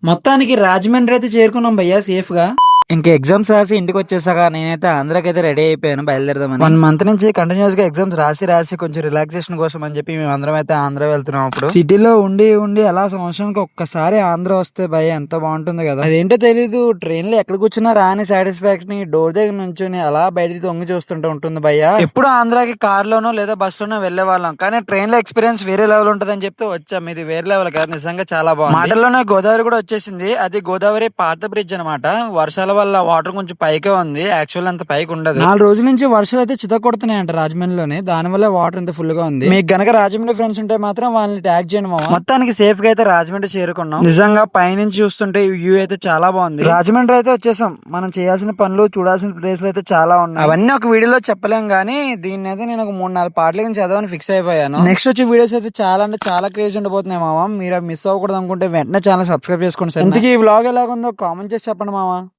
మొత్తానికి రాజమండ్రి అయితే చేరుకున్నాం భయ్యా సేఫ్ గా. ఇంకా ఎగ్జామ్స్ రాసి ఇంటికి వచ్చేసాక నేనైతే ఆంధ్రాకైతే రెడీ అయిపోయాను బయలుదేరదామని. 1 month నుంచి కంటిన్యూస్ గా ఎగ్జామ్స్ రాసి కొంచెం రిలాక్సేషన్ కోసం అని చెప్పి మేము అందరం అయితే ఆంధ్ర వెళ్తున్నాం. అప్పుడు సిటీలో ఉండి అలా సంవత్సరానికి ఒక్కసారి ఆంధ్ర వస్తే భయ్య ఎంత బాగుంటుంది కదా. అదేంటో తెలీదు, ట్రైన్ లో ఎక్కడ కూర్చున్నా రాని సాటిస్ఫాక్షన్ డోర్ దగ్గర నుంచి అలా బయటికి తొంగి చూస్తుంటూ ఉంటుంది భయ్య. ఎప్పుడు ఆంధ్రాకి కార్ లోనో లేదా బస్ లోనో వెళ్లే వాళ్ళం, కానీ ట్రైన్ లో ఎక్స్పీరియన్స్ వేరే లెవెల్ ఉంటుంది అని చెప్తే వచ్చాం. ఇది వేరే లెవెల్ కాదు, నిజంగా చాలా బాగుంది. మాటల్లోనే గోదావరి కూడా వచ్చేసింది. అది గోదావరి పాత బ్రిడ్జ్ అనమాట. వర్షాల వల్ల వాటర్ కొంచెం పైకే ఉంది, యాక్చువల్ అంత పైకి ఉండదు. 4 రోజుల నుంచి వర్షాలు అయితే చితక కొడుతున్నాయంట రాజమండ్రిలోనే, దాని వల్ల వాటర్ ఇంత ఫుల్ గా ఉంది. మీకు గనక రాజమండ్రి ఫ్రెండ్స్ ఉంటే మాత్రం వాళ్ళని ట్యాగ్ చేయండి మామ. మొత్తానికి సేఫ్ గా అయితే రాజమండ్రి చేరుకున్నాం. నిజంగా పైనుంచి చూస్తుంటే వ్యూ అయితే చాలా బాగుంది. రాజమండ్రి అయితే వచ్చేసాం. మనం చేయాల్సిన పనులు, చూడాల్సిన ప్లేస్లు అయితే చాలా ఉన్నాయి. అవన్నీ ఒక వీడియోలో చెప్పలేం గానీ దీన్ని అయితే నేను ఒక 3-4 పాటల కింద చదవని ఫిక్స్ అయిపోయాను. నెక్స్ట్ వచ్చే వీడియోస్ అయితే చాలా అంటే చాలా క్రేజ్ ఉండబోతున్నాయి మామ. మీరు మిస్ అవ్వకూడదు అనుకుంటే వెంటనే ఛానల్ సబ్స్క్రైబ్ చేసుకోండి. ఇంతకీ ఈ వ్లాగ్ ఎలాగుందో కామెంట్ చేసి చెప్పండి మామ.